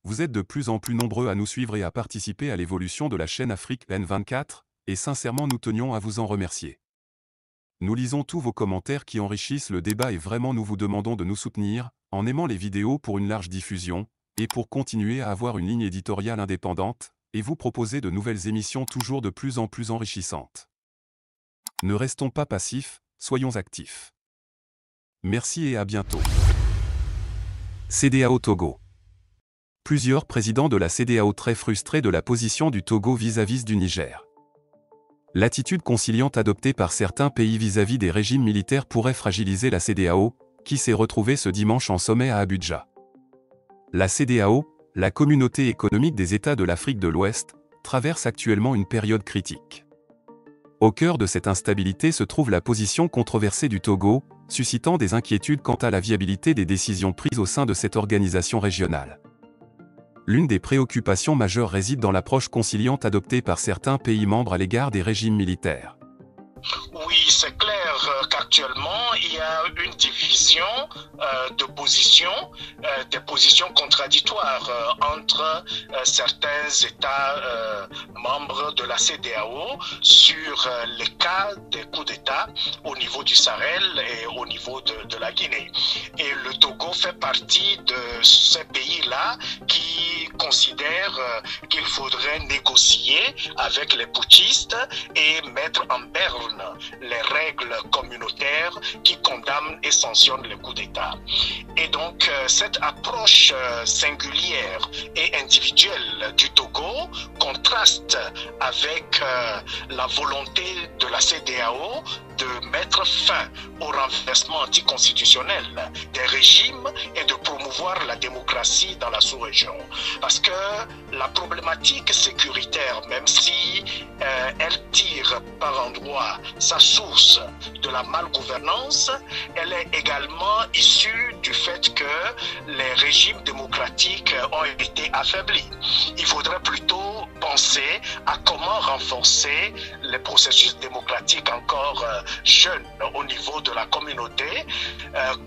vous êtes de plus en plus nombreux à nous suivre et à participer à l'évolution de la chaîne Afrique N24, et sincèrement nous tenions à vous en remercier. Nous lisons tous vos commentaires qui enrichissent le débat et vraiment nous vous demandons de nous soutenir, en aimant les vidéos pour une large diffusion, et pour continuer à avoir une ligne éditoriale indépendante, et vous proposer de nouvelles émissions toujours de plus en plus enrichissantes. Ne restons pas passifs, soyons actifs. Merci et à bientôt. CEDEAO Togo. Plusieurs présidents de la CEDEAO très frustrés de la position du Togo vis-à-vis du Niger. L'attitude conciliante adoptée par certains pays vis-à-vis des régimes militaires pourrait fragiliser la CEDEAO, qui s'est retrouvée ce dimanche en sommet à Abuja. La CEDEAO, la communauté économique des États de l'Afrique de l'Ouest, traverse actuellement une période critique. Au cœur de cette instabilité se trouve la position controversée du Togo, suscitant des inquiétudes quant à la viabilité des décisions prises au sein de cette organisation régionale. L'une des préoccupations majeures réside dans l'approche conciliante adoptée par certains pays membres à l'égard des régimes militaires. Oui, c'est clair qu'actuellement, il y a une division de positions, des positions contradictoires entre certains États membres de la CEDEAO sur les cas des coups d'État au niveau du Sahel et au niveau de la Guinée. Et le Togo fait partie de ces pays-là qui considèrent qu'il faudrait négocier avec les putschistes et mettre en berne les règles communautaires qui condamnent et sanctionnent les coups d'État. Et donc, cette approche singulière et individuelle du Togo contraste avec la volonté de la CEDEAO de mettre fin au renversement anticonstitutionnel des régimes et de promouvoir la démocratie dans la sous-région. Parce que la problématique sécuritaire, même si elle tire par endroits sa source de la malgouvernance, elle est également issue du fait que les régimes démocratiques ont été affaiblis. Il faudrait plutôt penser à comment renforcer les processus démocratiques encore jeunes au niveau de la communauté,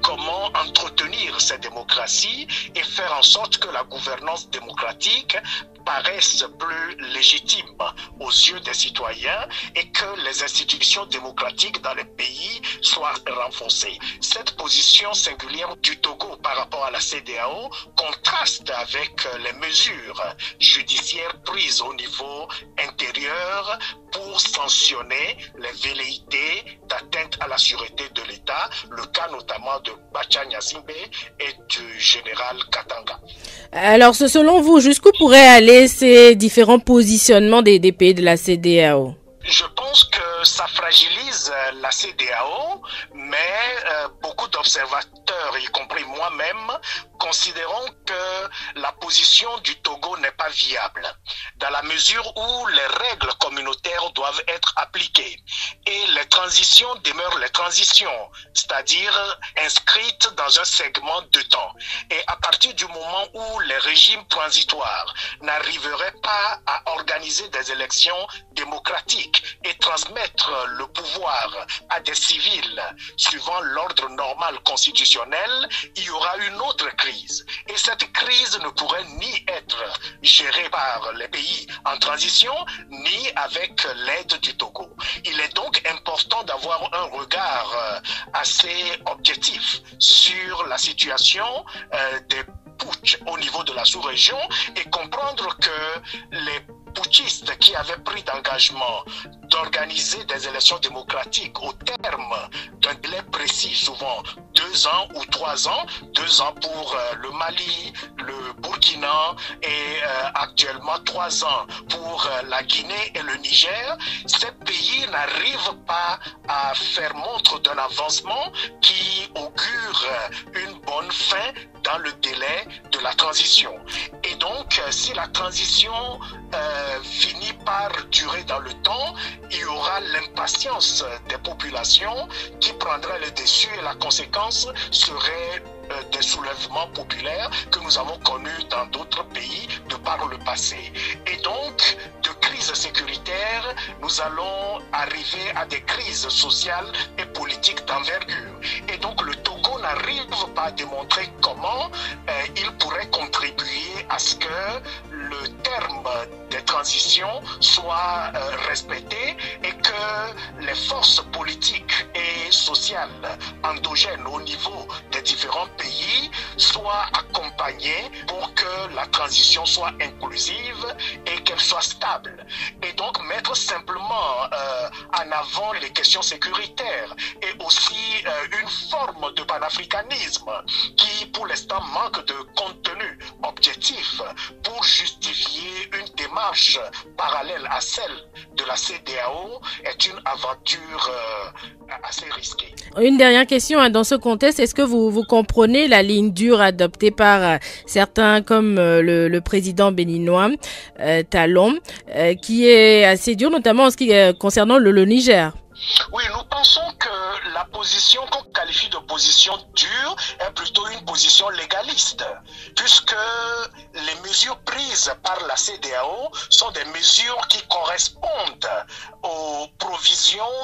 comment entretenir ces démocraties et faire en sorte que la gouvernance démocratique paraisse plus légitime aux yeux des citoyens et que les institutions démocratiques dans les pays soient renforcées. Cette position singulière du Togo par rapport à la CEDEAO contraste avec les mesures judiciaires prises au niveau intérieur pour sanctionner les velléités d'atteinte à la sûreté de l'État, le cas notamment de Bacha Gnassingbé et du général Katanga. Alors, selon vous, jusqu'où pourraient aller ces différents positionnements des pays de la CEDEAO? Je pense que ça fragilise la CEDEAO, mais beaucoup d'observateurs, y compris moi-même, considérons que la position du Togo n'est pas viable, dans la mesure où les règles communautaires doivent être appliquées et les transitions demeurent les transitions, c'est-à-dire inscrites dans un segment de temps. Et à partir du moment où les régimes transitoires n'arriveraient pas à organiser des élections démocratiques et transmettre le pouvoir à des civils suivant l'ordre normal constitutionnel, il y aura une autre crise. Et cette crise ne pourrait ni être gérée par les pays en transition, ni avec l'aide du Togo. Il est donc important d'avoir un regard assez objectif sur la situation des putsch au niveau de la sous-région et comprendre que les putschistes qui avaient pris d'engagement d'organiser des élections démocratiques au terme d'un délai précis, souvent 2 ans ou 3 ans, 2 ans pour le Mali, le Burkina et actuellement 3 ans pour la Guinée et le Niger, ces pays n'arrivent pas à faire montre d'un avancement qui augure une bonne fin dans le délai de la transition. Et donc, si la transition finit par durer dans le temps, il y aura l'impatience des populations qui prendra le dessus et la conséquence serait des soulèvements populaires que nous avons connus dans d'autres pays de par le passé. Et donc, de crise sécuritaire, nous allons arriver à des crises sociales et politiques d'envergure. Et donc, le Togo n'arrive pas à démontrer comment il pourrait contribuer à ce que transition soit respectée et que les forces politiques et sociales endogènes au niveau des différents pays soient accompagnées pour que la transition soit inclusive et qu'elle soit stable. Et donc mettre simplement en avant les questions sécuritaires et aussi une forme de panafricanisme qui pour l'instant manque de contenu objectif pour justifier une démarche parallèle à celle de la CEDEAO est une aventure assez risquée. Une dernière question dans ce contexte, est-ce que vous comprenez la ligne dure adoptée par certains comme le président béninois Talon, qui est assez dur notamment en ce qui concernant le Niger? Oui, nous pensons que la position qu'on qualifie de position dure est plutôt une position légaliste, puisque les mesures prises par la CEDEAO sont des mesures qui correspondent aux provisions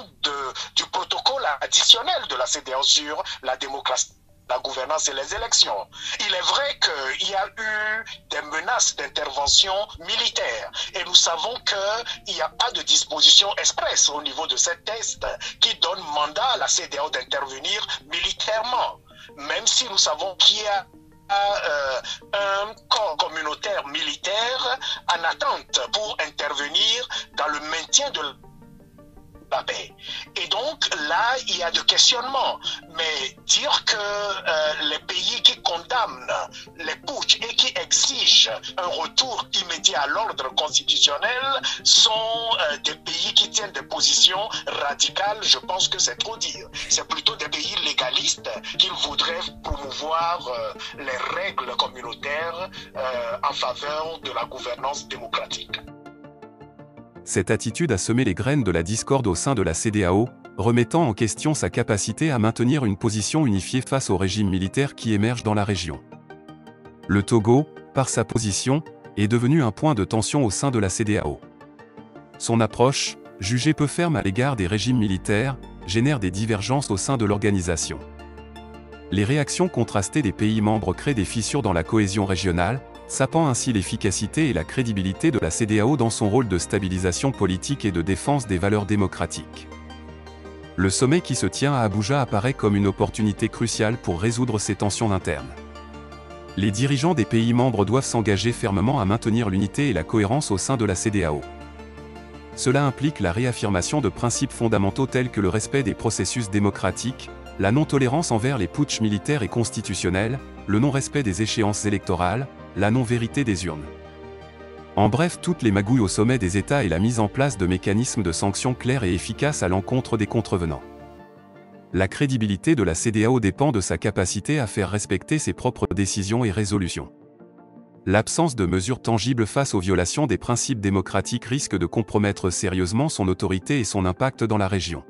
du protocole additionnel de la CEDEAO sur la démocratie, la gouvernance et les élections. Il est vrai qu'il y a eu des menaces d'intervention militaire et nous savons qu'il n'y a pas de disposition expresse au niveau de ces tests qui donne mandat à la CEDEAO d'intervenir militairement, même si nous savons qu'il y a un corps communautaire militaire en attente pour intervenir dans le maintien de la paix. Et donc là, il y a des questionnements. Mais dire que les pays qui condamnent les putschs et qui exigent un retour immédiat à l'ordre constitutionnel sont des pays qui tiennent des positions radicales, je pense que c'est trop dire. C'est plutôt des pays légalistes qui voudraient promouvoir les règles communautaires en faveur de la gouvernance démocratique. Cette attitude a semé les graines de la discorde au sein de la CEDEAO, remettant en question sa capacité à maintenir une position unifiée face au régime militaire qui émerge dans la région. Le Togo, par sa position, est devenu un point de tension au sein de la CEDEAO. Son approche, jugée peu ferme à l'égard des régimes militaires, génère des divergences au sein de l'organisation. Les réactions contrastées des pays membres créent des fissures dans la cohésion régionale, sapant ainsi l'efficacité et la crédibilité de la CEDEAO dans son rôle de stabilisation politique et de défense des valeurs démocratiques. Le sommet qui se tient à Abuja apparaît comme une opportunité cruciale pour résoudre ces tensions internes. Les dirigeants des pays membres doivent s'engager fermement à maintenir l'unité et la cohérence au sein de la CEDEAO. Cela implique la réaffirmation de principes fondamentaux tels que le respect des processus démocratiques, la non-tolérance envers les putschs militaires et constitutionnels, le non-respect des échéances électorales, la non-vérité des urnes. En bref, toutes les magouilles au sommet des États et la mise en place de mécanismes de sanctions clairs et efficaces à l'encontre des contrevenants. La crédibilité de la CEDEAO dépend de sa capacité à faire respecter ses propres décisions et résolutions. L'absence de mesures tangibles face aux violations des principes démocratiques risque de compromettre sérieusement son autorité et son impact dans la région.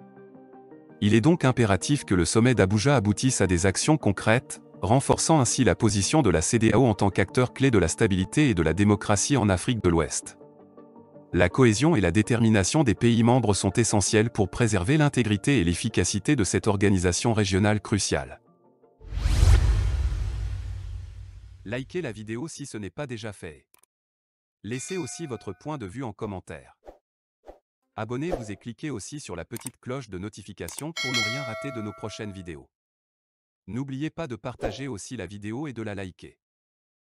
Il est donc impératif que le sommet d'Abuja aboutisse à des actions concrètes, renforçant ainsi la position de la CEDEAO en tant qu'acteur clé de la stabilité et de la démocratie en Afrique de l'Ouest. La cohésion et la détermination des pays membres sont essentielles pour préserver l'intégrité et l'efficacité de cette organisation régionale cruciale. Likez la vidéo si ce n'est pas déjà fait. Laissez aussi votre point de vue en commentaire. Abonnez-vous et cliquez aussi sur la petite cloche de notification pour ne rien rater de nos prochaines vidéos. N'oubliez pas de partager aussi la vidéo et de la liker.